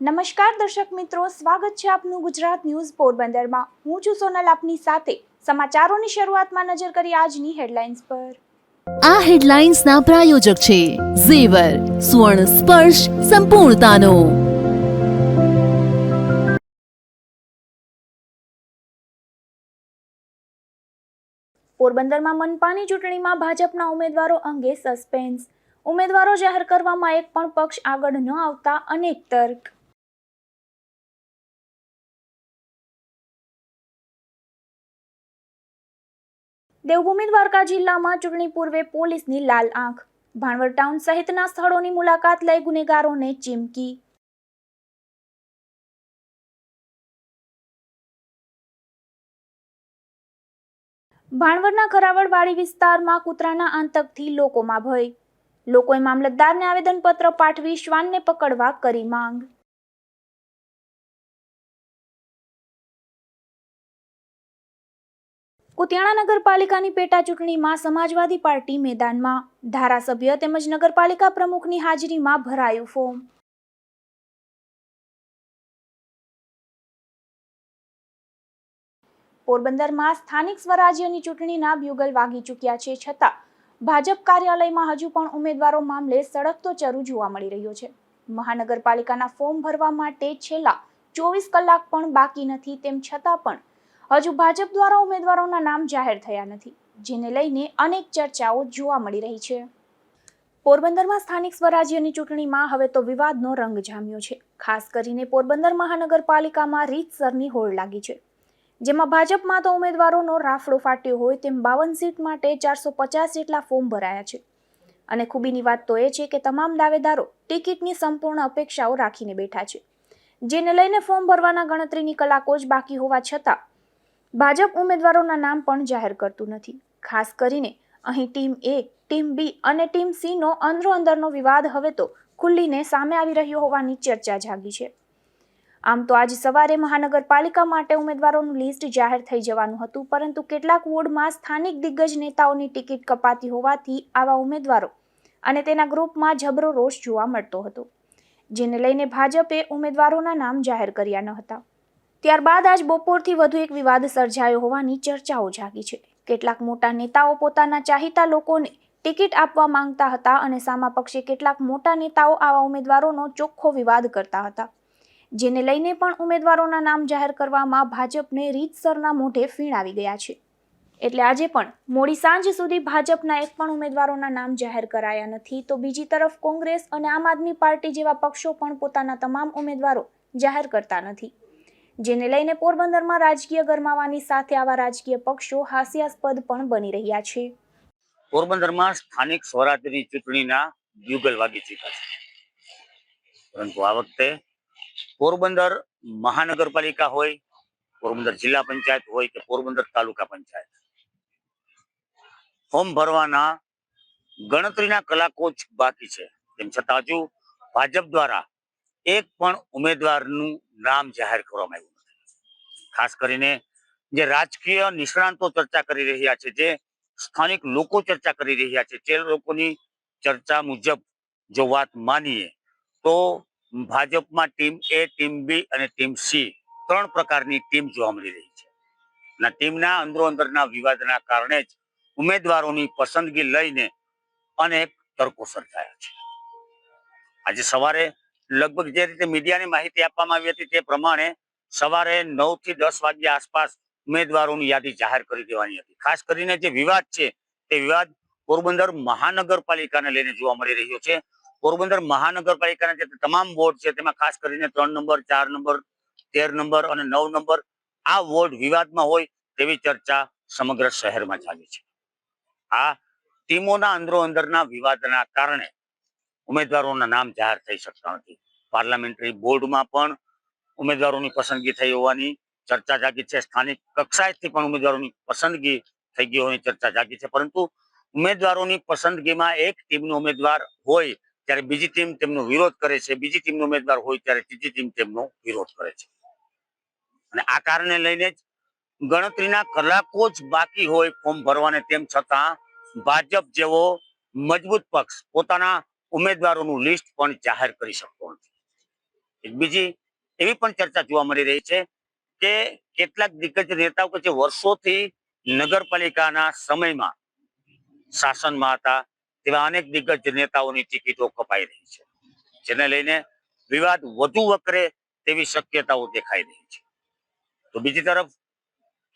નમસ્કાર દર્શક મિત્રો, સ્વાગત છે આપનું ગુજરાત ન્યૂઝ પોરબંદરમાં। હું છું સોનલ, આપની સાથે સમાચારોની શરૂઆતમાં નજર કરી આજની હેડલાઇન્સ પર। આ હેડલાઇન્સના પ્રાયોજક છે ઝેવર, સ્વર્ણ સ્પર્શ સંપૂર્ણતાનો। પોરબંદરમાં મનપાની ચૂંટણીમાં ભાજપના ઉમેદવારો અંગે સસ્પેન્સ। ઉમેદવારો જાહેર કરવામાં એક પણ પક્ષ આગળ ન આવતા અનેક તર્ક। દેવભૂમિ દ્વારકા જિલ્લામાં ચૂંટણી પૂર્વે પોલીસની લાલ આંખ। ભાણવડ ટાઉન સહિતના સ્થળોની મુલાકાત લઈ ગુનેગારોને ચીમકી। ભાણવડના ખરાવડવાડી વિસ્તારમાં કૂતરાના આતંકથી લોકોમાં ભય। લોકોએ મામલતદારને આવેદનપત્ર પાઠવી શ્વાનને પકડવા કરી માંગ। કુતિયાણા નગરપાલિકાની પેટા ચૂંટણીમાં સમાજવાદી પાર્ટી મેદાનમાં। ધારાસભ્ય તેમજ નગરપાલિકા પ્રમુખની હાજરીમાં ભરાયું ફોર્મ। પોરબંદરમાં સ્થાનિક સ્વરાજ્યની ચૂંટણીના બ્યુગલ વાગી ચૂક્યા છે, છતાં ભાજપ કાર્યાલયમાં હજુ પણ ઉમેદવારો મામલે સળગતો ચરુ જોવા મળી રહ્યો છે। મહાનગરપાલિકાના ફોર્મ ભરવા માટે છેલ્લા 24 કલાક પણ બાકી નથી, તેમ છતાં પણ હજુ ભાજપ દ્વારા ઉમેદવારોના નામ જાહેર થયા નથી, જેને લઈને અનેક ચર્ચાઓ જોવા મળી રહી છે। પોરબંદરમાં સ્થાનિક સ્વરાજ્યની ચૂંટણીમાં હવે તો વિવાદનો રંગ જામ્યો છે। ખાસ કરીને પોરબંદર મહાનગરપાલિકામાં રીતસરની હોડ લાગી છે, જેમાં ભાજપમાં તો ઉમેદવારોનો રાફડો ફાટ્યો હોય તેમ 52 સીટ માટે 450 જેટલા ફોર્મ ભરાયા છે। અને ખૂબીની વાત તો એ છે કે તમામ દાવેદારો ટિકિટની સંપૂર્ણ અપેક્ષાઓ રાખીને બેઠા છે, જેને લઈને ફોર્મ ભરવાના ગણતરીની કલાકો જ બાકી હોવા છતાં ભાજપ ઉમેદવારોના નામ પણ જાહેર કરતું નથી। ખાસ કરીને અહીં ટીમ એ, ટીમ બી અને ટીમ સી નો અંદરોઅંદરનો વિવાદ હવે તો ખુલ્લીને સામે આવી રહ્યો હોવાની ચર્ચા જાગી છે। આમ તો આજ સવારે મહાનગરપાલિકા માટે ઉમેદવારોનું લિસ્ટ જાહેર થઈ જવાનું હતું, પરંતુ કેટલાક વોર્ડમાં સ્થાનિક દિગ્ગજ નેતાઓની ટિકિટ કપાતી હોવાથી આવા ઉમેદવારો અને તેના ગ્રુપમાં જબરો રોષ જોવા મળતો હતો, જેને લઈને ભાજપે ઉમેદવારોના નામ જાહેર કર્યા ન હતા। ત્યારબાદ આજ બપોરથી વધુ એક વિવાદ સર્જાયો હોવાની ચર્ચાઓ જાગી છે। કેટલાક મોટા નેતાઓ પોતાના ચાહીતા લોકોને ટિકિટ આપવા માંગતા હતા અને સામા પક્ષે કેટલાક મોટા નેતાઓ આવા ઉમેદવારોનો ચોખ્ખો વિવાદ કરતા હતા, જેને લઈને પણ ઉમેદવારોના નામ જાહેર કરવામાં ભાજપને રીતસરના મોઢે ફીણ આવી ગયા છે। એટલે આજે પણ મોડી સાંજ સુધી ભાજપના એક પણ ઉમેદવારોના નામ જાહેર કરાયા નથી, તો બીજી તરફ કોંગ્રેસ અને આમ આદમી પાર્ટી જેવા પક્ષો પણ પોતાના તમામ ઉમેદવારો જાહેર કરતા નથી, જેને લઈને પોરબંદરમાં રાજકીય ગરમાવાની સાથે આવા રાજકીય પક્ષો હાસ્યાસ્પદ પણ બની રહ્યા છે। પોરબંદરમાં સ્થાનિક સ્વરાજ્યની ચૂંટણીના બ્યુગલ વાગી ચૂક્યા છે, પરંતુ આ વખતે પોરબંદર મહાનગરપાલિકા હોય, પોરબંદર જિલ્લા પંચાયત હોય કે પોરબંદર તાલુકા પંચાયત, ફોર્મ ભરવાના ગણતરીના કલાકો જ બાકી છે, તેમ છતાં હજુ ભાજપ દ્વારા એક પણ ઉમેદવારનું નામ જાહેર કરવામાં આવ્યું નથી। ખાસ કરીને જે રાજકીય નિષ્ણાંતો ચર્ચા કરી રહ્યા છે, જે સ્થાનિક લોકો ચર્ચા કરી રહ્યા છે, તે લોકોની ચર્ચા મુજબ જો વાત માનીએ તો ભાજપમાં ટીમ એ, ટીમ બી અને ટીમ સી 3 પ્રકારની ટીમ જોવા મળી રહી છે। અને ટીમના અંદરોઅંદરના વિવાદના કારણે જ ઉમેદવારોની પસંદગી લઈને અનેક તર્કો સર્જાયા છે। આજે સવારે લગભગ જે રીતે મીડિયાને માહિતી આપવામાં આવી હતી તે પ્રમાણે સવારે 9 થી 10 વાગ્યા આસપાસ ઉમેદવારોની યાદી જાહેર કરી દેવાની હતી। ખાસ કરીને જે વિવાદ છે તે વિવાદ પોરબંદર મહાનગરપાલિકાને લઈને જોવા મળી રહ્યો છે। પોરબંદર મહાનગરપાલિકાના જે તમામ વોર્ડ છે તેમાં ખાસ કરીને 3 નંબર, 4 નંબર, 13 નંબર અને 9 નંબર આ વોર્ડ વિવાદમાં હોય તેવી ચર્ચા સમગ્ર શહેરમાં ચાલી છે। આ ટીમોના અંદરોઅંદરના વિવાદના કારણે ઉમેદવારોના નામ જાહેર થઈ શકતા નથી। પાર્લામેન્ટરી બોર્ડમાં પણ ઉમેદવારોની પસંદગી થઈ હોવાની ચર્ચા જાગી છે, સ્થાનિક કક્ષાએથી પણ ઉમેદવારોની પસંદગી થઈ ગઈ હોવાની ચર્ચા જાગી છે, પરંતુ ઉમેદવારોની પસંદગીમાં એક ટીમનો ઉમેદવાર હોય ત્યારે બીજી ટીમ તેમનો વિરોધ કરે છે, બીજી ટીમનો ઉમેદવાર હોય ત્યારે ત્રીજી ટીમ તેમનો વિરોધ કરે છે। અને આ કારણે લઈને જ ગણતરીના કલાકો જ બાકી હોય ફોર્મ ભરવાને, તેમ છતાં ભાજપ જેવો મજબૂત પક્ષ પોતાના ઉમેદવારોનું લિસ્ટ પણ જાહેર કરી શકતો નથી। એક બીજી એવી પણ ચર્ચા જોવા મળી રહી છે કે કેટલાક દિગ્ગજ નેતાઓ કે જે વર્ષોથી નગરપાલિકાના સમયમાં શાસનમાં હતા તેવા અનેક દિગ્ગજ નેતાઓની ટિકિટો કપાઈ રહી છે, જેને લઈને વિવાદ વધુ વકરે તેવી શક્યતાઓ દેખાઈ રહી છે. તો બીજી તરફ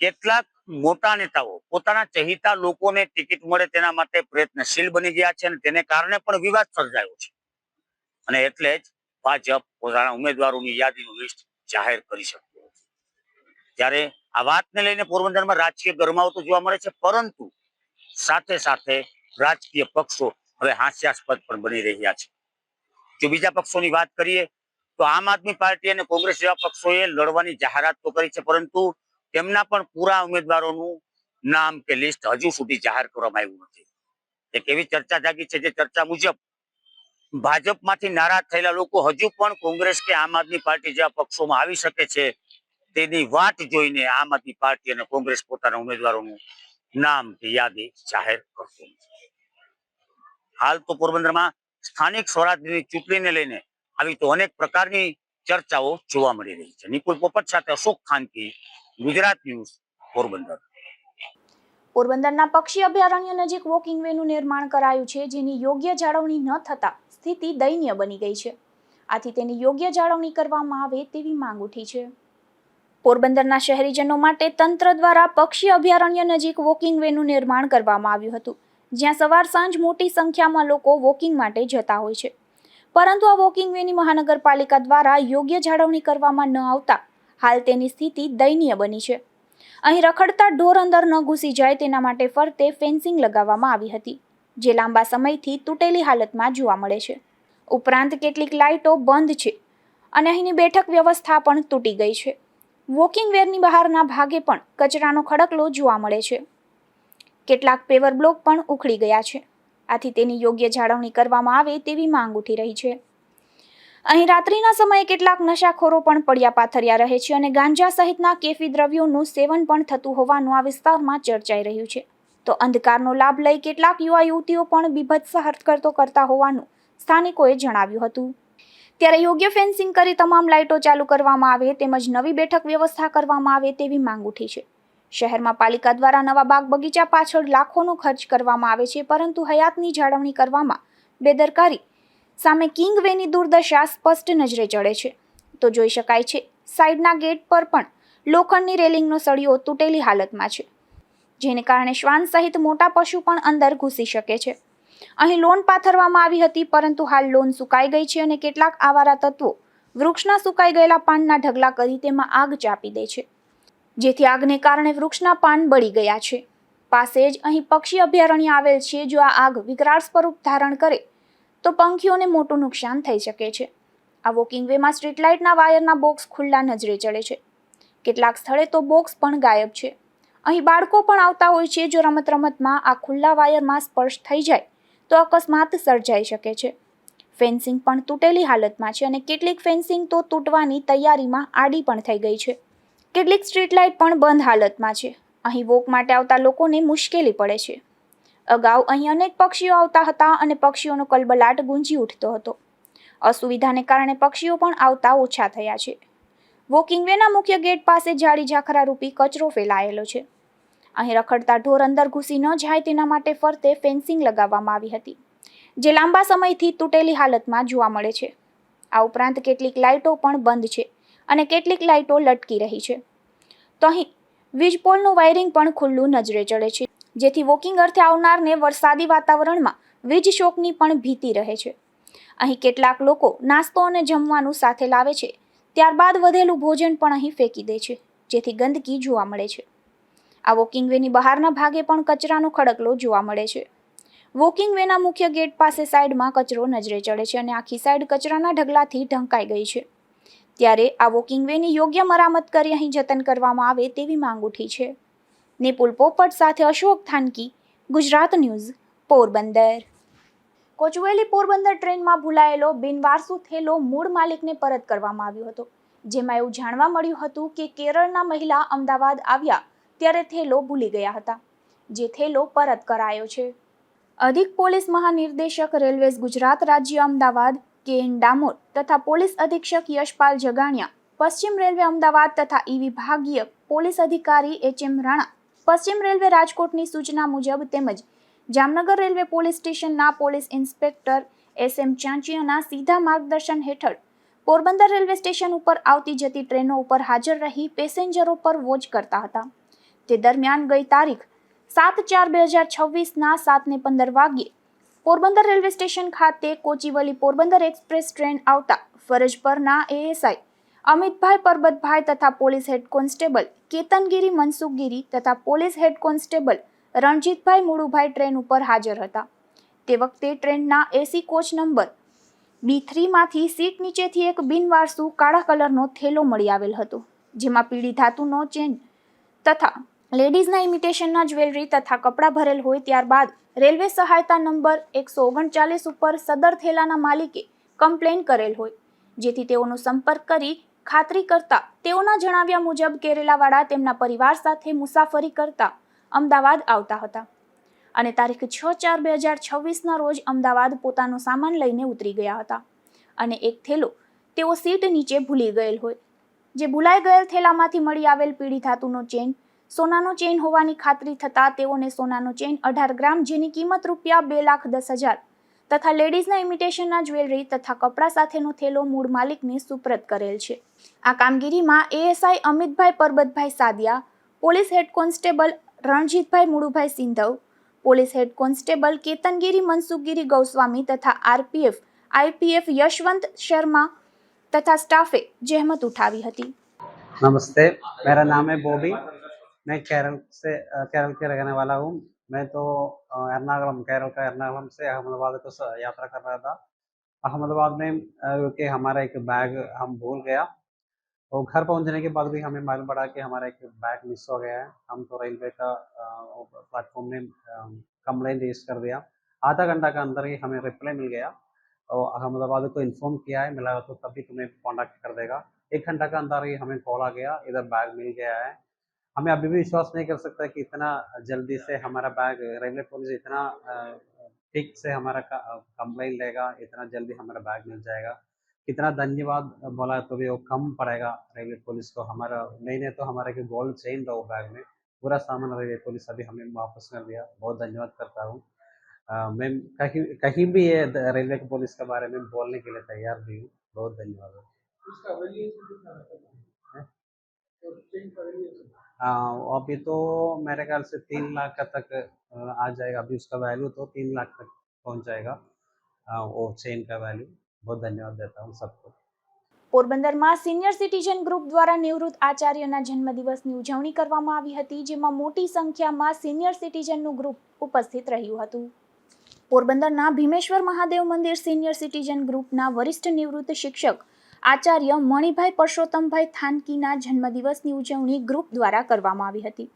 કેટલાક મોટા નેતાઓ પોતાના ચહીતા લોકોને ટિકિટ મળે તેના માટે પ્રયત્નશીલ બની ગયા છે અને તેને કારણે પણ વિવાદ સર્જાયો છે અને એટલે જ ભાજપ પોતાના ઉમેદવારોની યાદીનું લિસ્ટ જાહેર કરી શક્યો નથી. ત્યારે આ વાતને લઈને પોરબંદરમાં રાજકીય ગરમાવો તો જોવા મળે છે, પરંતુ સાથે સાથે રાજકીય પક્ષો હવે હાસ્યાસ્પદ પણ બની રહ્યા છે. જો બીજા પક્ષોની વાત કરીએ તો આમ આદમી પાર્ટી અને કોંગ્રેસ જેવા પક્ષોએ લડવાની જાહેરાત તો કરી છે, પરંતુ તેમના પણ પૂરા ઉમેદવારોનું નામ કે લિસ્ટ હજુ સુધી જાહેર કરવામાં આવ્યું નથી. એક એવી ચર્ચા જાગી છે જે ચર્ચા મુજબ ભાજપમાંથી નારાજ થયેલા લોકો હજુ પણ કોંગ્રેસ કે આમ આદમી પાર્ટી જેવા પક્ષોમાં આવી શકે છે તેની વાટ જોઈને આમ આદમી પાર્ટી અને કોંગ્રેસ પોતાના ઉમેદવારોનું નામ કે યાદી જાહેર કરતું નથી. હાલ તો પોરબંદરમાં સ્થાનિક સ્વરાજ્યની ચૂંટણીને લઈને આવી તો અનેક પ્રકારની ચર્ચાઓ જોવા મળી રહી છે. નિકુલ પોપટ સાથે અશોક ખાનકી, ગુજરાત ન્યૂઝ, પોરબંદર. પોરબંદરના પક્ષી અભયારણ્ય નજીક વોકિંગ વેનું નિર્માણ કરાયું છે, જેની યોગ્ય જાળવણી ન થતા સ્થિતિ દયનીય બની ગઈ છે. આથી તેની યોગ્ય જાળવણી કરવામાં આવે તેવી માંગ ઉઠી છે. પોરબંદરના શહેરીજનો માટે તંત્ર દ્વારા પક્ષી અભયારણ્ય નજીક વોકિંગ વેનું નિર્માણ કરવામાં આવ્યું હતું, જ્યાં સવાર સાંજ મોટી સંખ્યામાં લોકો વોકિંગ માટે જતા હોય છે. પરંતુ આ વોકિંગ વેની મહાનગરપાલિકા દ્વારા યોગ્ય જાળવણી કરવામાં ન આવતા હાલ તેની સ્થિતિ દયનીય બની છે. અહીં રખડતા ઢોર અંદર ન ઘૂસી જાય તેના માટે ફરતે ફેન્સિંગ લગાવવામાં આવી હતી, જે લાંબા સમયથી તૂટેલી હાલતમાં જોવા મળે છે. ઉપરાંત કેટલીક લાઇટો બંધ છે અને અહીંની બેઠક વ્યવસ્થા પણ તૂટી ગઈ છે. વોકિંગ વેરની બહારના ભાગે પણ કચરાનો ખડકલો જોવા મળે છે. કેટલાક પેવર બ્લોક પણ ઉખડી ગયા છે. આથી તેની યોગ્ય જાળવણી કરવામાં આવે તેવી માંગ ઉઠી રહી છે. અહીં રાત્રિના સમયે કેટલાક નશાખોરો પણ પડ્યા પાથર્યા રહે છે અને ગાંજા સહિતના કેફી દ્રવ્યોનું સેવન પણ થતું હોવાનું આ વિસ્તારમાં ચર્ચાઈ રહ્યું છે. તો અંધકારનો લાભ લઈ કેટલાક યુવા યુવતીઓ પણ બીભત્સ હરકતો કરતા હોવાનું સ્થાનિકોએ જણાવ્યું હતું. ત્યારે યોગ્ય ફેન્સિંગ કરી તમામ લાઇટો ચાલુ કરવામાં આવે તેમજ નવી બેઠક વ્યવસ્થા કરવામાં આવે તેવી માંગ ઉઠી છે. શહેરમાં પાલિકા દ્વારા નવા બાગ બગીચા પાછળ લાખોનો ખર્ચ કરવામાં આવે છે, પરંતુ હયાતની જાળવણી કરવામાં બેદરકારી સામે કિંગ વેની દુર્દશા સ્પષ્ટ નજરે ચડે છે. તો જોઈ શકાય છે સાઈડના ગેટ પર પણ લોખંડની રેલિંગનો સળિયો તૂટેલી હાલતમાં છે, જેને કારણે શ્વાન સહિત મોટા પશુ પણ અંદર ઘૂસી શકે છે. અહીં લોન પાથરવામાં આવી હતી, પરંતુ હાલ લોન સુકાઈ ગઈ છે અને કેટલાક આવારા તત્વો વૃક્ષના સુકાઈ ગયેલા પાનના ઢગલા કરી તેમાં આગ ચાપી દે છે, જેથી આગને કારણે વૃક્ષના પાન બળી ગયા છે. પાસે જ અહીં પક્ષી અભયારણ્ય આવેલ છે. જો આ આગ વિકરાળ સ્વરૂપ ધારણ કરે તો પંખીઓને મોટું નુકસાન થઈ શકે છે. આ વોકિંગ વેમાં સ્ટ્રીટ લાઇટના વાયરના બોક્સ ખુલ્લા નજરે ચડે છે. કેટલાક સ્થળે તો બોક્સ પણ ગાયબ છે. અહીં બાળકો પણ આવતા હોય છે. જો રમતમાં આ ખુલ્લા વાયરમાં સ્પર્શ થઈ જાય તો અકસ્માત સર્જાઈ શકે છે. ફેન્સિંગ પણ તૂટેલી હાલતમાં છે અને કેટલીક ફેન્સિંગ તો તૂટવાની તૈયારીમાં આડી પણ થઈ ગઈ છે. કેટલીક સ્ટ્રીટ લાઇટ પણ બંધ હાલતમાં છે. અહીં વોક માટે આવતા લોકોને મુશ્કેલી પડે છે. અગાઉ અહીં અનેક પક્ષીઓ આવતા હતા અને પક્ષીઓનો કલબલાટ ગુંજી ઉઠતો હતો. અસુવિધાને કારણે પક્ષીઓ પણ આવતા ઓછા થયા છે. વોકિંગ વેના મુખ્ય ગેટ પાસે જાડી ઝાખરા રૂપી કચરો ફેલાયેલો છે. અહીં રખડતા ઢોર અંદર ઘૂસી ન જાય તેના માટે ફરતે ફેન્સિંગ લગાવવામાં આવી હતી, જે લાંબા સમયથી તૂટેલી હાલતમાં જોવા મળે છે. આ ઉપરાંત કેટલીક લાઇટો પણ બંધ છે અને કેટલીક લાઇટો લટકી રહી છે. તો અહીં વીજપોલનું વાયરિંગ પણ ખુલ્લું નજરે ચડે છે, જેથી વોકિંગ અર્થે આવનારને વરસાદી વાતાવરણમાં વીજ શોકની પણ ભીતિ રહે છે. અહીં કેટલાક લોકો નાસ્તો અને જમવાનું સાથે લાવે છે, ત્યારબાદ વધેલું ભોજન પણ અહીં ફેંકી દે છે, જેથી ગંદકી જોવા મળે છે. આ વોકિંગ વેની બહારના ભાગે પણ કચરાનો ખડકલો જોવા મળે છે. વોકિંગ વેના મુખ્ય ગેટ પાસે સાઈડમાં કચરો નજરે ચડે છે અને આખી સાઈડ કચરાના ઢગલાથી ઢંકાઈ ગઈ છે. ત્યારે આ વોકિંગ વેની યોગ્ય મરામત કરી અહીં જતન કરવામાં આવે તેવી માંગ ઉઠી છે. નિપુલ પોપટ સાથે અશોક થાનકી, ગુજરાત ન્યૂઝ, પોરબંદર. કોચુવેલી પોરબંદર ટ્રેનમાં ભૂલાયેલો બિનવારસુ થેલો મૂળ માલિકને પરત કરવામાં આવ્યો હતો, જેમાં એવું જાણવા મળ્યું હતું કે કેરળના મહિલા અમદાવાદ આવ્યા ત્યારે થેલો ભૂલી ગયા હતા, જે થેલો પરત કરાયો છે. અધિક પોલીસ મહાનિર્દેશક રેલવેઝ ગુજરાત રાજ્ય અમદાવાદ કે.એન. ડામોર તથા પોલીસ અધિક્ષક યશપાલ જગાણિયા, પશ્ચિમ રેલવે અમદાવાદ તથા ઈ વિભાગીય પોલીસ અધિકારી એચ.એમ. રાણા, પશ્ચિમ રેલવે રાજકોટની સૂચના મુજબ તેમજ જામનગર રેલવે પોલીસ સ્ટેશનના પોલીસ ઇન્સ્પેક્ટર એસ.એમ. ચાંચિયાના સીધા માર્ગદર્શન હેઠળ પોરબંદર રેલવે સ્ટેશન ઉપર આવતી જતી ટ્રેનો ઉપર હાજર રહી પેસેન્જરો પર વોચ કરતા હતા. તે દરમિયાન ગઈ તારીખ 7/4/2026ના 7:15 વાગ્યે પોરબંદર રેલવે સ્ટેશન ખાતે કોચીવલી પોરબંદર એક્સપ્રેસ ટ્રેન આવતા ફરજ પરના એએસઆઈ અમિતભાઈ પરબતભાઈ તથા પોલીસ હેડ કોન્સ્ટેબલ કેતનગીરી મનસુખગીરી તથા police head constable Ranjitbhai Mulubhai train ઉપર હાજર હતા. તે વખતે ટ્રેનના એસી કોચ નંબર B3 માંથી સીટ નીચેથી એક બિનવારસુ કાળા કલરનો થેલો મળી આવેલ હતો, જેમાં પીળી ધાતુનો ચેન તથા લેડીઝના ઇમિટેશનના જ્વેલરી તથા કપડાં ભરેલ હોય. ત્યારબાદ રેલવે સહાયતા નંબર 139 ઉપર સદર થેલાના માલિકે કમ્પ્લેન કરેલ હોય, જેથી તેઓનો સંપર્ક કરી ખાતરી કરતા તેઓના જણાવ્યા મુજબ કેરેલાવાળા તેમના પરિવાર સાથે મુસાફરી કરતા અમદાવાદ આવતા હતા અને તારીખ 6/4/2026ના રોજ અમદાવાદ પોતાનો સામાન લઈને ઉતરી ગયા હતા અને એક થેલો તેઓ સીટ નીચે ભૂલી ગયેલ હોય. જે ભૂલાઈ ગયેલ થેલામાંથી મળી આવેલ પીળી ધાતુનો ચેન સોનાનો ચેન હોવાની ખાતરી થતા તેઓને સોનાનો ચેન 18 ગ્રામ જેની કિંમત ₹2,10,000 તથા લેડીઝના ઇમિટેશનના જ્વેલરી તથા કપડા સાથેનો થેલો મૂળ માલિકને સુપ્રત કરેલ છે. આ કામગીરીમાં ASI Amitbhai Parbatbhai Sadiya, police head constable Ranjitbhai Mulubhai Sindhav, police head constable Ketangiri Mansukhgiri Goswami તથા આરપીએફ આઈપીએફ યશવંત શર્મા तथा स्टाफे जहमत उठावी हती. नमस्ते, मेरा नाम है बॉबी. मैं केरल के रहने वाला हूँ. मैं तो केरल का एर्नाकुलम से अहमदाबाद को यात्रा कर रहा था. अहमदाबाद में कि हमारा एक बैग हम भूल गया और घर पहुंचने के बाद भी हमें मालूम पड़ा कि हमारा एक बैग मिस हो गया है. हम तो रेलवे का प्लेटफॉर्म में कंप्लेंट रजिस्टर कर दिया. आधा घंटा का अंदर ही हमें रिप्लाई मिल गया और अहमदाबाद को इन्फॉर्म किया है, मिला तो तभी तुम्हें कॉन्टैक्ट कर देगा. 1 घंटा का अंदर ही हमें कॉल आ गया, इधर बैग मिल गया है. हमें अभी भी विश्वास नहीं कर सकता कि इतना जल्दी से हमारा बैग रेलवे पुलिस इतना ठीक से हमारा कंप्लेन लेगा, इतना जल्दी हमारा बैग मिल जाएगा. कितना धन्यवाद बोला तो भी वो कम पड़ेगा रेलवे पुलिस को. हमारा नहीं तो हमारा के गोल्ड चेन था वो बैग में, पूरा सामान रेलवे पुलिस अभी हमें वापस कर दिया. बहुत धन्यवाद करता हूँ. मैं कहीं भी ये रेलवे की पुलिस के बारे में बोलने के लिए तैयार भी हूँ. बहुत धन्यवाद. अभी तो मेरे ख्याल से 3 लाख का तक आ जाएगा. अभी उसका वैल्यू तो 3 लाख तक पहुंच जाएगा वो चेन का वैल्यू. बहुत धन्यवाद देता हूँ सबको. પોરબંદરમાં સિનિયર સિટીઝન ગ્રુપ દ્વારા નિવૃત્ત આચાર્યના જન્મદિવસની ઉજવણી કરવામાં આવી હતી, જેમાં મોટી સંખ્યામાં સિનિયર સિટીઝનનું ગ્રુપ ઉપસ્થિત રહ્યું હતું. પોરબંદરના ભીમેશ્વર મહાદેવ મંદિર સિનિયર સિટીઝન ગ્રુપના વરિષ્ઠ નિવૃત્ત શિક્ષક આચાર્ય મણિભાઈ પરસોત્તમભાઈ થાનકીના જન્મદિવસની ઉજવણી ગ્રુપ દ્વારા કરવામાં આવી હતી.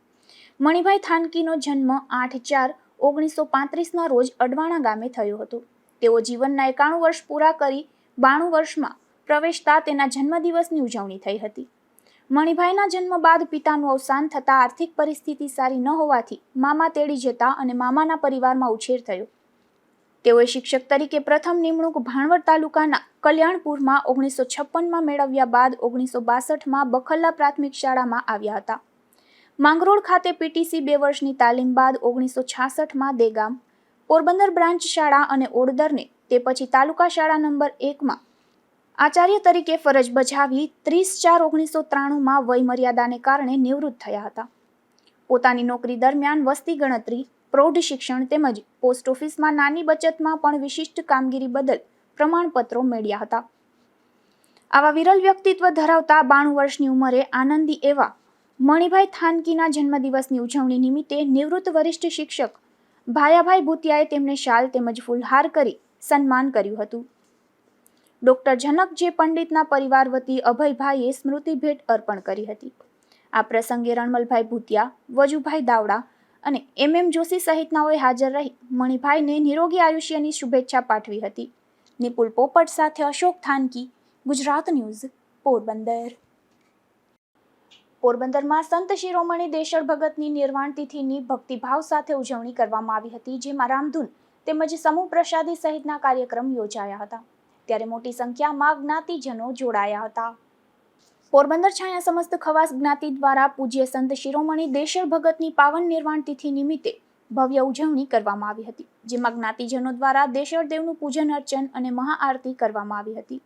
મણિભાઈ થાનકીનો જન્મ 8/4/1935ના રોજ અડવાણા ગામે થયો હતો. તેઓ જીવનના 91 વર્ષ પૂરા કરી 92 વર્ષમાં પ્રવેશતા તેના જન્મદિવસની ઉજવણી થઈ હતી. મણિભાઈના જન્મ બાદ પિતાનું અવસાન થતાં આર્થિક પરિસ્થિતિ સારી ન હોવાથી મામા તેડી જતા અને મામાના પરિવારમાં ઉછેર થયો. તેઓએ શિક્ષક તરીકે પ્રથમ નિમણૂક ભાણવડ તાલુકાના કલ્યાણપુરમાં 1956માં મેળવ્યા બાદ 1962માં બખલ્લા પ્રાથમિક શાળામાં આવ્યા હતા. માંગરોળ ખાતે પીટીસી 2 વર્ષની તાલીમ બાદ 1966માં દેગામ, પોરબંદર બ્રાન્ચ શાળા અને ઓડદરને તે પછી તાલુકા શાળા નંબર 1માં આચાર્ય તરીકે ફરજ બજાવી 30/4/1993માં વય મર્યાદાને કારણે નિવૃત્ત થયા હતા. પોતાની નોકરી દરમિયાન વસ્તી ગણતરી, પ્રૌઢ શિક્ષણ તેમજ પોસ્ટ ઓફિસમાં નાની બચતમાં પણ વિશિષ્ટ કામગીરી બદલ પ્રમાણપત્રો મેળવ્યા હતા. આવા વિરલ વ્યક્તિત્વ ધરાવતા 92 વર્ષની ઉંમરે આનંદી એવા મણિભાઈ થાનકીના જન્મદિવસની ઉજવણી નિમિત્તે નિવૃત્ત વરિષ્ઠ શિક્ષક ભાયાભાઈ ભૂતિયાએ તેમને શાલ તેમજ ફૂલહાર કરી સન્માન કર્યું હતું. ડોક્ટર જનક જે પંડિતના પરિવાર વતી અભયભાઈએ સ્મૃતિ ભેટ અર્પણ કરી હતી. આ પ્રસંગે રણમલભાઈ ભૂતિયા, વજુભાઈ દાવડા અને MM જોશી સહિતનાઓએ હાજર રહી મણિભાઈને નિરોગી આયુષ્યની શુભેચ્છા પાઠવી હતી. નિપુલ પોપટ સાથે અશોક થાનકી, ગુજરાત ન્યૂઝ, પોરબંદર. પોરબંદરમાં સંત શિરોમણી દેશળ ભગતની નિર્વાણ તિથિની ભક્તિભાવ સાથે ઉજવણી કરવામાં આવી હતી, જેમાં રામધૂન તેમજ સમૂહ પ્રસાદી સહિતના કાર્યક્રમ યોજાયા હતા. ત્યારે મોટી સંખ્યામાં જ્ઞાતિજનો જોડાયા હતા. પોરબંદર છાયા સમસ્ત ખવાસ જ્ઞાતિ દ્વારા પૂજ્ય સંત શિરોમણી દેશળ ભગતની પાવન નિર્વાણ તિથિ નિમિત્તે ભવ્ય ઉજવણી કરવામાં આવી હતી, જેમાં જ્ઞાતિજનો દ્વારા દેશળ દેવનું પૂજન અર્ચન અને મહાઆરતી કરવામાં આવી હતી.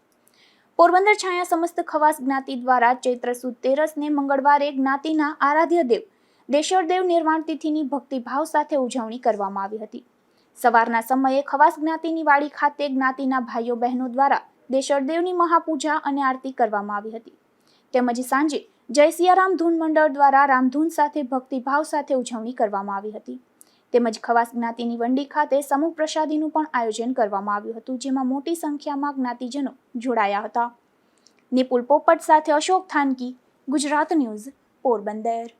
પોરબંદર છાયા સમસ્ત ખવાસ જ્ઞાતિ દ્વારા ચૈત્ર સુદ 13ને મંગળવારે જ્ઞાતિના આરાધ્ય દેવ દેશળ દેવ નિર્વાણ તિથિની ભક્તિભાવ સાથે ઉજવણી કરવામાં આવી હતી. સવારના સમયે ખવાસ જ્ઞાતિની વાડી ખાતે જ્ઞાતિના ભાઈઓ બહેનો દ્વારા દેશળ દેવની મહાપૂજા અને આરતી કરવામાં આવી હતી. તેમજ સાંજે જય સિયારામ ધૂન મંડળ દ્વારા રામધૂન સાથે ભક્તિભાવ સાથે ઉજવણી કરવામાં આવી હતી. તેમજ ખવાસ જ્ઞાતિની વંડી ખાતે સમૂહ પ્રસાદીનું પણ આયોજન કરવામાં આવ્યું હતું, જેમાં મોટી સંખ્યામાં જ્ઞાતિજનો જોડાયા હતા. નિપુલ પોપટ સાથે અશોક થાનકી, ગુજરાત ન્યૂઝ, પોરબંદર.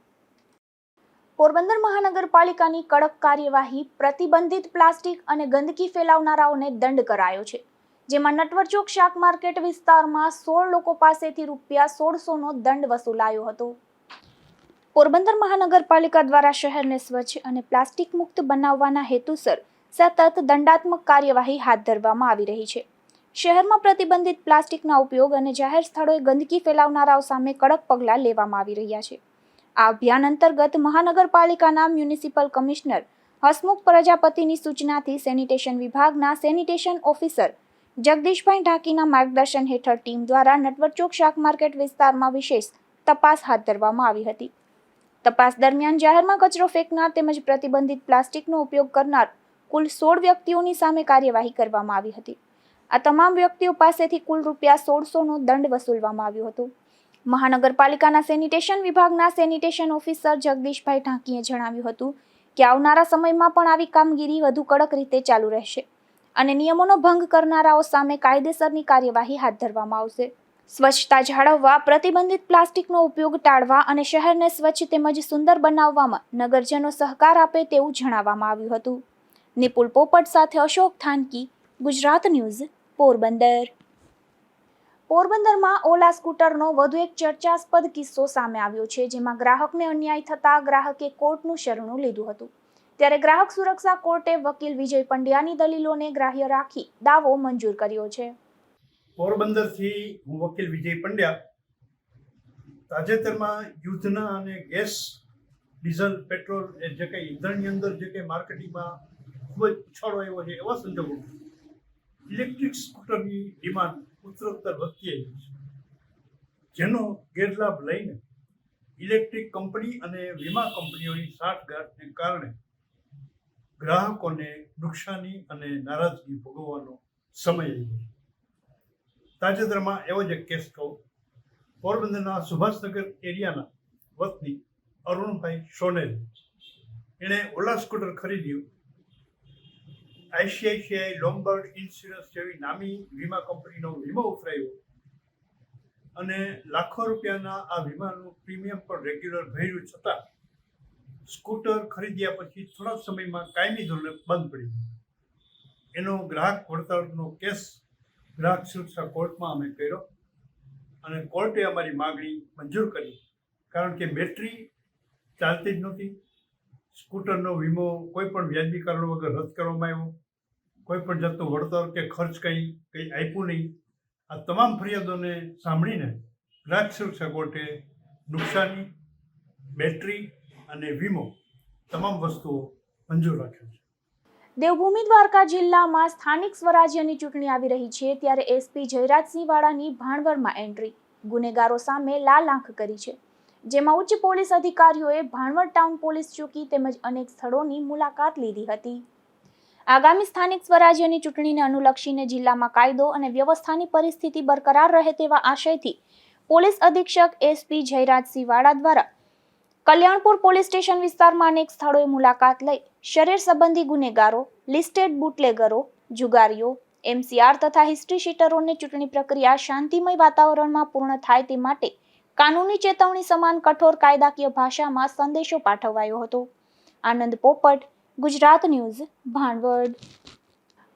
પોરબંદર મહાનગરપાલિકાની કડક કાર્યવાહી, પ્રતિબંધિત પ્લાસ્ટિક અને ગંદકી ફેલાવનારાઓને દંડ કરાયો છે, જેમાં નટવરચોક શાક માર્કેટ વિસ્તારમાં 16 લોકો પાસેથી ₹1600નો દંડ વસૂલાયો હતો. પોરબંદર મહાનગરપાલિકા દ્વારા શહેરને સ્વચ્છ અને પ્લાસ્ટિક મુક્ત બનાવવાના હેતુસર સતત દંડાત્મક કાર્યવાહી હાથ ધરવામાં આવી રહી છે. શહેરમાં પ્રતિબંધિત પ્લાસ્ટિકના ઉપયોગ અને જાહેર સ્થળોએ ગંદકી ફેલાવનારાઓ સામે કડક પગલાં લેવામાં આવી રહ્યા છે. આ અભિયાન અંતર્ગત મહાનગરપાલિકાના મ્યુનિસિપલ કમિશનર હસમુખ પ્રજાપતિની સૂચનાથી સેનિટેશન વિભાગના સેનિટેશન ઓફિસર જગદીશભાઈ ઢાકીના માર્ગદર્શન હેઠળ ટીમ દ્વારા નટવરચોક શાક માર્કેટ વિસ્તારમાં વિશેષ તપાસ હાથ ધરવામાં આવી હતી. તપાસ દરમિયાન જાહેરમાં કચરો ફેંકનાર તેમજ પ્રતિબંધિત પ્લાસ્ટિકનો ઉપયોગ કરનાર કુલ 16 વ્યક્તિઓની સામે કાર્યવાહી કરવામાં આવી હતી. આ તમામ વ્યક્તિઓ પાસેથી કુલ ₹1600નો દંડ વસૂલવામાં આવ્યો હતો. મહાનગરપાલિકાના સેનિટેશન વિભાગના સેનિટેશન ઓફિસર જગદીશભાઈ ઢાંકીએ જણાવ્યું હતું કે આવનારા સમયમાં પણ આવી કામગીરી વધુ કડક રીતે ચાલુ રહેશે અને નિયમોનો ભંગ કરનારાઓ સામે કાયદેસરની કાર્યવાહી હાથ ધરવામાં આવશે. સ્વચ્છતા જાળવવા, પ્રતિબંધિત પ્લાસ્ટિકનો ઉપયોગ ટાળવા અને શહેરને સ્વચ્છ તેમજ સુંદર બનાવવામાં નગરજનો સહકાર આપે તેવું જણાવવામાં આવ્યું હતું. નિપુલ પોપટ સાથે અશોક થાનકી, ગુજરાત ન્યૂઝ, પોરબંદર. પોરબંદરમાં ઓલા સ્કૂટરનો વધુ એક ચર્ચાસ્પદ કિસ્સો સામે આવ્યો છે, જેમાં ગ્રાહકને અન્યાય થતા ગ્રાહકે કોર્ટનું શરણું લીધું હતું. ત્યારે ગ્રાહક સુરક્ષા કોર્ટે વકીલ વિજય પંડ્યાની દલીલોને ગ્રાહ્ય રાખી દાવો મંજૂર કર્યો છે. પોરબંદરથી હું વકીલ વિજય પંડ્યા તાજેતરમાં યુદ્ધના અને ગેસ, ડીઝલ, પેટ્રોલ એ જે કંઈ ઈંધણની અંદર જે કંઈ માર્કેટિંગમાં ખૂબ જ ઉછાળો આવ્યો છે, એવા સંજોગોમાં ઇલેક્ટ્રિક સ્કૂટરની ડિમાન્ડ ઉત્તરોત્તર વધતી આવી છે, જેનો ગેરલાભ લઈને ઇલેક્ટ્રિક કંપની અને વીમા કંપનીઓની સાંઠગાંઠને કારણે ગ્રાહકોને નુકસાની અને નારાજગી ભોગવવાનો સમય આવ્યો છે. તાજેતરમાં એવો જ એક કેસ કહું. પોરબંદરના સુભાષનગર એરિયાના વતની અરુણભાઈ સોનેલ, એણે ઓલા સ્કૂટર ખરીદ્યું. ICICI લોમ્બર્ડ ઇન્સ્યોરન્સ જેવી નામી વીમા કંપનીનો વીમો ઉતરાવ્યો અને લાખો રૂપિયાના આ વીમાનું પ્રીમિયમ પણ રેગ્યુલર ભર્યું, છતાં સ્કૂટર ખરીદ્યા પછી થોડા સમયમાં કાયમી ધોરણે બંધ પડ્યું. એનો ગ્રાહક વળતરનો કેસ ગ્રાહક સુરક્ષા કોર્ટમાં અમે કર્યો અને કોર્ટે અમારી માગણી મંજૂર કરી, કારણ કે બેટરી ચાલતી જ નહોતી. સ્કૂટરનો વીમો કોઈ પણ વ્યાજબી કારણો વગર રદ કરવામાં આવ્યો. કોઈ પણ જાતનું વળતર કે ખર્ચ કંઈ આપ્યું નહીં. આ તમામ ફરિયાદોને સાંભળીને ગ્રાહક સુરક્ષા કોર્ટે નુકસાની, બેટરી અને વીમો તમામ વસ્તુઓ મંજૂર રાખ્યો છે. દેવભૂમિ દ્વારકા જિલ્લામાં સ્થાનિક સ્વરાજ્યની ચૂંટણી આવી રહી છે, ત્યારે એસપી જયરાજસિંહ વાળાની ભાણવડમાં એન્ટ્રી, ગુનેગારો સામે લાલ આંખ કરી છે, જેમાં ઉચ્ચ પોલીસ અધિકારીઓએ ભાણવડ ટાઉન પોલીસ ચોકી તેમજ અનેક સ્થળોની મુલાકાત લીધી હતી. આગામી સ્થાનિક સ્વરાજ્યની ચૂંટણીને અનુલક્ષીને જિલ્લામાં કાયદો અને વ્યવસ્થાની પરિસ્થિતિ બરકરાર રહે તેવા આશયથી પોલીસ અધિક્ષક એસપી જયરાજસિંહ વાળા દ્વારા કલ્યાણપુર પોલીસ સ્ટેશન વિસ્તારમાં અનેક સ્થળોએ મુલાકાત લઈ શરીર સંબંધી ગુનેગારો, લિસ્ટેડ બુટલેગરો, જુગારીઓ, MCR તથા હિસ્ટ્રી શીટરોને ચૂંટણી પ્રક્રિયા શાંતિમય વાતાવરણમાં પૂર્ણ થાય તે માટે કાનૂની ચેતવણી સમાન કઠોર કાયદાકીય ભાષામાં સંદેશો પાઠવાયો હતો. આનંદ પોપટ, ગુજરાત ન્યૂઝ, ભાણવડ.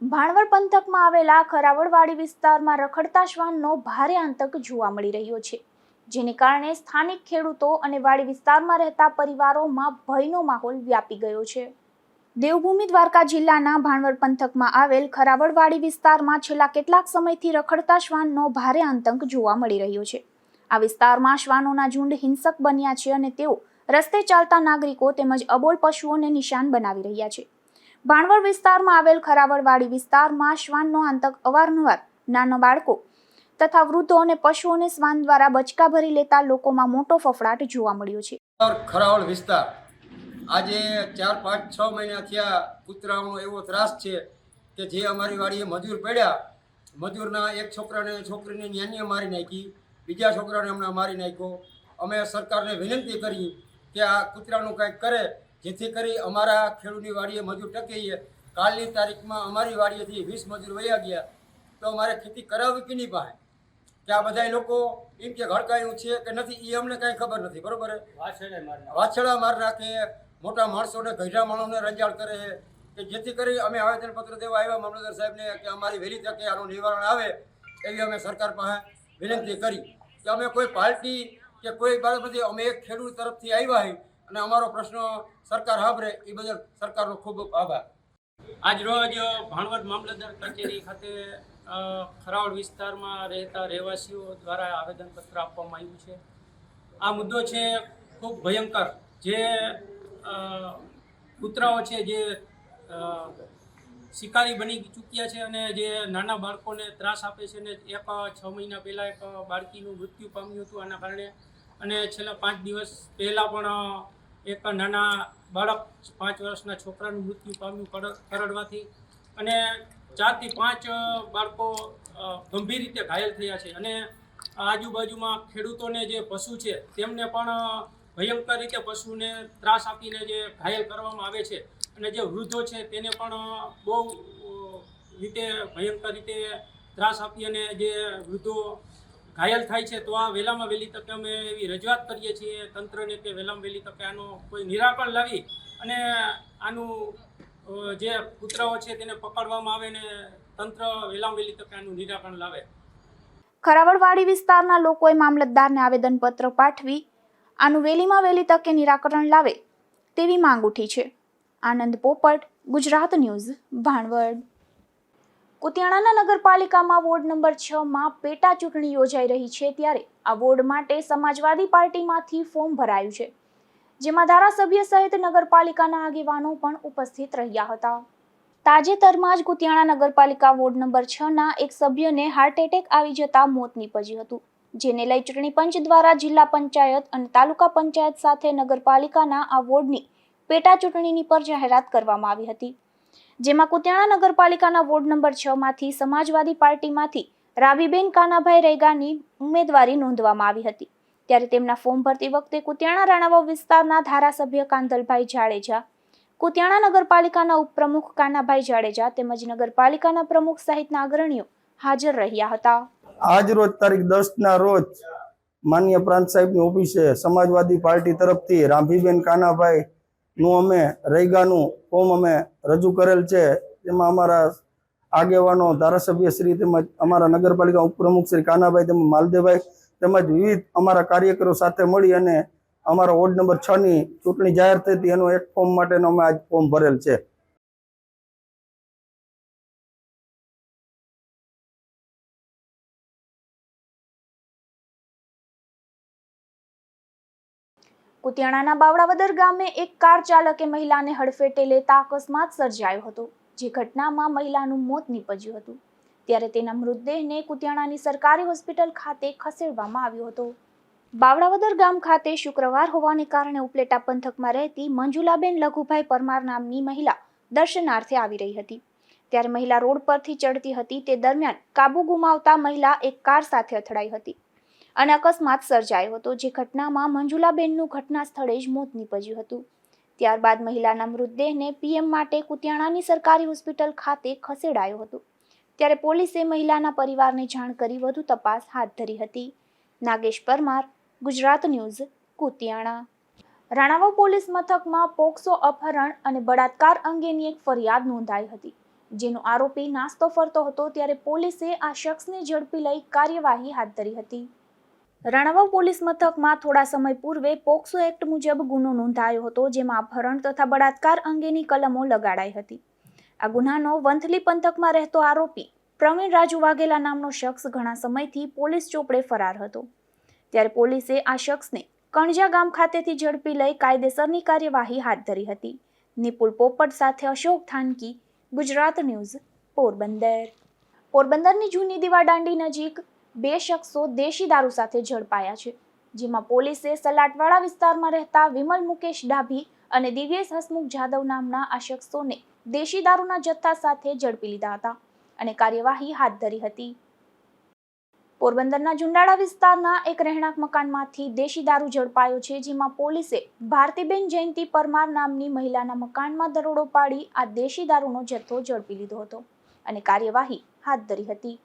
ભાણવડ પંથકમાં આવેલા ખરાવડવાડી વિસ્તારમાં રખડતા શ્વાનનો ભારે આતંક જોવા મળી રહ્યો છે, જેને કારણે સ્થાનિક ખેડૂતો અને વાડી વિસ્તારમાં રહેતા પરિવારોમાં ભયનો માહોલ વ્યાપી ગયો છે. દેવભૂમિ દ્વારકા જિલ્લાના ભાણવડ પંથકમાં આવેલ ખરાવડવાડી વિસ્તારમાં છેલ્લા કેટલાક સમયથી રખડતા શ્વાનનો ભારે આતંક જોવા મળી રહ્યો છે. આ વિસ્તારમાં શ્વાનોના ઝુંડ હિંસક બન્યા છે અને તેઓ રસ્તે ચાલતા નાગરિકો તેમજ અબોલ પશુઓને નિશાન બનાવી રહ્યા છે. ભાણવડ વિસ્તારમાં આવેલ ખરાવડવાડી વિસ્તારમાં શ્વાનનો આતંક અવારનવાર નાના બાળકો તથા વૃદ્ધો અને પશુઓને શ્વાન દ્વારા બચકા ભરી લેતા લોકોમાં મોટો ફફડાટ જોવા મળ્યો છે. ખરાવડ વિસ્તાર આજે 4, 5, 6 મહિના થયા કૂતરાઓનો એવો ત્રાસ છે કે જે અમારી વાડીએ મજૂર પડ્યા, મજૂરના એક છોકરાને છોકરીને ન્યાન્ય મારી નાખી, બીજા છોકરાને હમણાં મારી નાખ્યો. અમે સરકારને વિનંતી કરી કે આ કૂતરાનું કંઈક કરે જેથી કરી અમારા ખેડૂતની વાડીએ મજૂર ટકે. કાલની તારીખમાં અમારી વાડીએથી 20 મજૂર વયા ગયા તો અમારે ખેતી કરાવવી કે નહીં પાસે કે આ બધા લોકો એમ કે ઘડકાયું છે કે નથી એ અમને કાંઈ ખબર નથી. બરોબર, વાછડા માર નાખે, મોટા માણસોને ગઢા માણસોને રંજાડ કરે છે કે જેથી કરી અમે આવેદનપત્ર દેવા આવ્યા મામલતદાર સાહેબને કે અમારી વહેલી તકે આનું નિવારણ આવે એવી અમે સરકાર પાસે વિનંતી કરી કે અમે કોઈ પાર્ટી કે કોઈ બાબતે અમે એક ખેડૂત તરફથી આવ્યા હોય અને અમારો પ્રશ્ન સરકાર સાંભળે એ બદલ સરકારનો ખૂબ આભાર. આજ રોજ ભાણવડ મામલતદાર કચેરી ખાતે ખરાવડ વિસ્તારમાં રહેતા રહેવાસીઓ દ્વારા આવેદનપત્ર આપવામાં આવ્યું છે. આ મુદ્દો છે ખૂબ ભયંકર. જે કૂતરાઓ છે જે શિકારી બની ચૂક્યા છે અને જે નાના બાળકોને ત્રાસ આપે છે. અને 6 મહિના પહેલાં એક બાળકીનું મૃત્યુ પામ્યું હતું આના કારણે. અને છેલ્લા 5 દિવસ પહેલાં પણ એક નાના બાળક 5 વર્ષના છોકરાનું મૃત્યુ પામ્યું કરડવાથી. અને 4 થી 5 બાળકો ગંભીર રીતે ઘાયલ થયા છે. અને આજુબાજુમાં ખેડૂતોને જે પશુ છે તેમને પણ ભયંકર રીતે પશુને ત્રાસ આપીને જે ઘાયલ કરવામાં આવે છે. અને જે વૃદ્ધો છે તેને પણ બહુ રીતે ભયંકર રીતે ત્રાસ આપી અને જે વૃદ્ધો ઘાયલ થાય છે. તો આ વહેલામાં વહેલી તકે અમે એવી રજૂઆત કરીએ છીએ તંત્રને કે વહેલામાં વહેલી તકે આનો કોઈ નિરાકરણ લાવી અને આનું જે કૂતરાઓ છે તેને પકડવામાં આવે ને તંત્ર વહેલામાં વહેલી તકે આનું નિરાકરણ લાવે. ખરાવડવાડી વિસ્તારના લોકોએ મામલતદારને આવેદનપત્ર પાઠવી આનું વહેલીમાં વહેલી તકે નિરાકરણ લાવે તેવી માંગ ઉઠી છે. આનંદ પોપટ, ગુજરાત ન્યૂઝ, ભાણવડ. કુતિયાણાના નગરપાલિકામાં વોર્ડ નંબર 6માં પેટા ચૂંટણી યોજાઈ રહી છે ત્યારે આ વોર્ડ માટે સમાજવાદી પાર્ટીમાંથી ફોર્મ ભરાયું છે, જેમાં ધારાસભ્ય સહિત નગરપાલિકાના આગેવાનો પણ ઉપસ્થિત રહ્યા હતા. તાજેતરમાં જ કુતિયાણા નગરપાલિકા વોર્ડ નંબર 6ના એક સભ્યને હાર્ટ એટેક આવી જતા મોત નીપજ્યું હતું, જેને લઈ ચૂંટણી પંચ દ્વારા જિલ્લા પંચાયત અને તાલુકા પંચાયત સાથે નગરપાલિકાના આ વોર્ડની પેટા ચૂંટણીની પર જાહેરાત કરવામાં આવી હતી, જેમાં કુતિયાણા નગરપાલિકાના વોર્ડ નંબર 6માંથી સમાજવાદી પાર્ટીમાંથી રાબીબેન કાનાભાઈ રેગાની ઉમેદવારી નોંધવામાં આવી હતી. ત્યારે તેમના ફોર્મ ભરતી વખતે કુતિયાણા રાણાવાવ વિસ્તારના ધારાસભ્ય કાંધલભાઈ જાડેજા, કુતિયાણા નગરપાલિકાના ઉપપ્રમુખ કાનાભાઈ જાડેજા તેમજ નગરપાલિકાના પ્રમુખ સહિતના અગ્રણીઓ હાજર રહ્યા હતા. આજ રોજ તારીખ 10ના રોજ માનનીય પ્રાંત સાહેબની ઓફિસે સમાજવાદી પાર્ટી તરફથી રાંભીબેન કાનાભાઈ નું અમે રૈગાનું ફોર્મ અમે રજૂ કરેલ છે. તેમાં અમારા આગેવાનો ધારાસભ્ય શ્રી તેમજ અમારા નગરપાલિકા ઉપપ્રમુખ શ્રી કાનાભાઈ તેમજ માલદેવભાઈ તેમજ વિવિધ અમારા કાર્યકરો સાથે મળી અને અમારા વોર્ડ નંબર 6ની ચૂંટણી જાહેર થઈ હતી એનું એક ફોર્મ માટેનો અમે આજ ફોર્મ ભરેલ છે. કુતિયાણાના બાવળાવદર ગામે એક કાર ચાલકે મહિલાને હડફેટે લેતા અકસ્માત સર્જાયો હતો, જે ઘટનામાં મહિલાનું મોત નીપજ્યું હતું. ત્યારે તેના મૃતદેહને કુતિયાણાની સરકારી હોસ્પિટલ ખાતે ખસેડવામાં આવ્યો હતો. બાવળાવદર ગામ ખાતે શુક્રવાર હોવાને કારણે ઉપલેટા પંથકમાં રહેતી મંજુલાબેન લઘુભાઈ પરમાર નામની મહિલા દર્શનાર્થે આવી રહી હતી. ત્યારે મહિલા રોડ પરથી ચડતી હતી તે દરમિયાન કાબુ ગુમાવતા મહિલા એક કાર સાથે અથડાઈ હતી અને અકસ્માત સર્જાયો હતો, જે ઘટનામાં મંજુલાબેનનું ઘટના સ્થળે જ મોત નીપજ્યું હતું. ત્યારબાદ મહિલાના મૃતદેહને પીએમ માટે કુતિયાણાની સરકારી હોસ્પિટલ ખાતે ખસેડાયો હતો. ત્યારે પોલીસે મહિલાના પરિવારને જાણ કરી વધુ તપાસ હાથ ધરી હતી. નાગેશ પરમાર, ગુજરાત ન્યૂઝ, કુતિયાણા. રાણાવાવ પોલીસ મથકમાં પોક્સો અપહરણ અને બળાત્કાર અંગેની એક ફરિયાદ નોંધાઈ હતી, જેનો આરોપી નાસ્તો ફરતો હતો. ત્યારે પોલીસે આ શખ્સને ઝડપી લઈ કાર્યવાહી હાથ ધરી હતી. રાણાવાવ પોલીસ મથકમાં થોડા સમય પૂર્વે પોક્સો એક્ટ મુજબ ગુનો નોંધાયો હતો, જેમાં અપહરણ તથા બળાત્કાર અંગેની કલમો લગાડાઈ હતી. આ ગુનાનો વંથલી પંથકમાં રહેતો આરોપી પ્રવીણ રાજુ વાઘેલા નામનો શખ્સ ઘણા સમયથી પોલીસ ચોપડે ફરાર હતો. ત્યારે પોલીસે આ શખ્સને કણજા ગામ ખાતેથી ઝડપી લઈ કાયદેસરની કાર્યવાહી હાથ ધરી હતી. નિપુલ પોપટ સાથે અશોક થાનકી, ગુજરાત ન્યૂઝ, પોરબંદર. પોરબંદરની જૂની દીવાદાંડી નજીક 2 શખ્સો દેશી દારૂ સાથે ઝડપાયા છે, જેમાં પોલીસે સલાટવાડા વિસ્તારમાં રહેતા વિમલ મુકેશ ડાભી અને દિવ્યેશ હસમુખ જાદવ નામના આ શખ્સોને દેશી દારૂના જથ્થા સાથે ઝડપી લીધા હતા અને કાર્યવાહી હાથ ધરી હતી. પોરબંદરના જુંડાળા વિસ્તારના એક રહેણાંક મકાનમાંથી દેશી દારૂ ઝડપાયો છે, જેમાં પોલીસે ભારતીબેન જયંતિ પરમાર નામની મહિલાના મકાનમાં દરોડો પાડી આ દેશી દારૂનો જથ્થો ઝડપી લીધો હતો અને કાર્યવાહી હાથ ધરી હતી.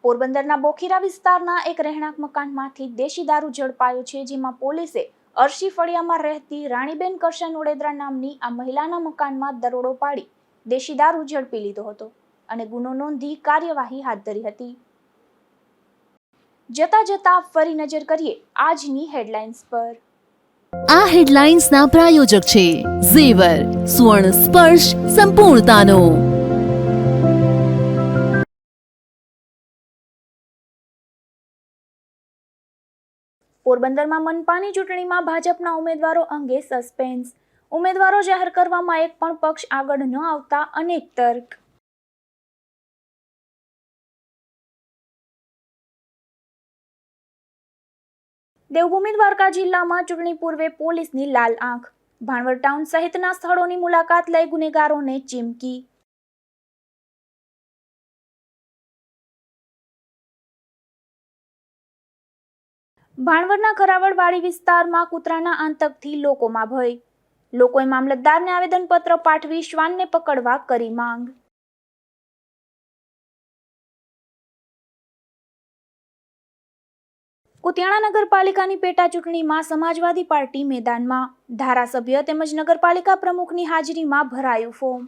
પોરબંદરના બોખીરા વિસ્તારના એક રહેણાંક મકાનમાંથી દેશી દારૂ ઝડપાયો છે, જેમાં પોલીસે અરશી ફળિયામાં રહેતી રાણીબેન કરશન ઓડેદરા નામની આ મહિલાના મકાનમાં દરોડો પાડી દેશી દારૂ ઝડપી લીધો હતો અને ગુનો નોંધી કાર્યવાહી હાથ ધરી હતી. જતા ફરી નજર કરીએ આજની હેડલાઇન્સ પર. આ હેડલાઇન્સના પ્રાયોજક છે ઝેવર, સુવર્ણ સ્પર્શ સંપૂર્ણતાનો. પોરબંદરમાં મનપાની ચૂંટણીમાં ભાજપના ઉમેદવારો અંગે સસ્પેન્સ. ઉમેદવારો જાહેર કરવામાં એક પણ પક્ષ આગળ ન આવતા અનેક તર્ક. દેવભૂમિ દ્વારકા જિલ્લામાં ચૂંટણી પૂર્વે પોલીસની લાલ આંખ. ભાણવડ ટાઉન સહિતના સ્થળોની મુલાકાત લઈ ગુનેગારોને ચીમકી. ભાણવડના ખરાવડવાડી વિસ્તારમાં કૂતરાના આતંકથી લોકોમાં ભય. લોકોએ મામલતદારને આવેદનપત્ર પાઠવી શ્વાનને પકડવા કરી માંગ. કુતિયાણા નગરપાલિકાની પેટા ચૂંટણીમાં સમાજવાદી પાર્ટી મેદાનમાં. ધારાસભ્ય તેમજ નગરપાલિકા પ્રમુખની હાજરીમાં ભરાયું ફોર્મ.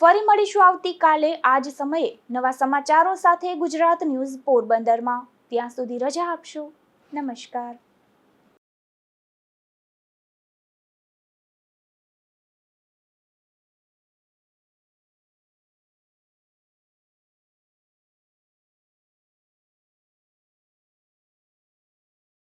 ફરી મળીશું આવતીકાલે આ જ સમયે નવા સમાચારો સાથે ગુજરાત ન્યૂઝ પોરબંદરમાં. ત્યાં સુધી રજા આપશો. નમસ્કાર.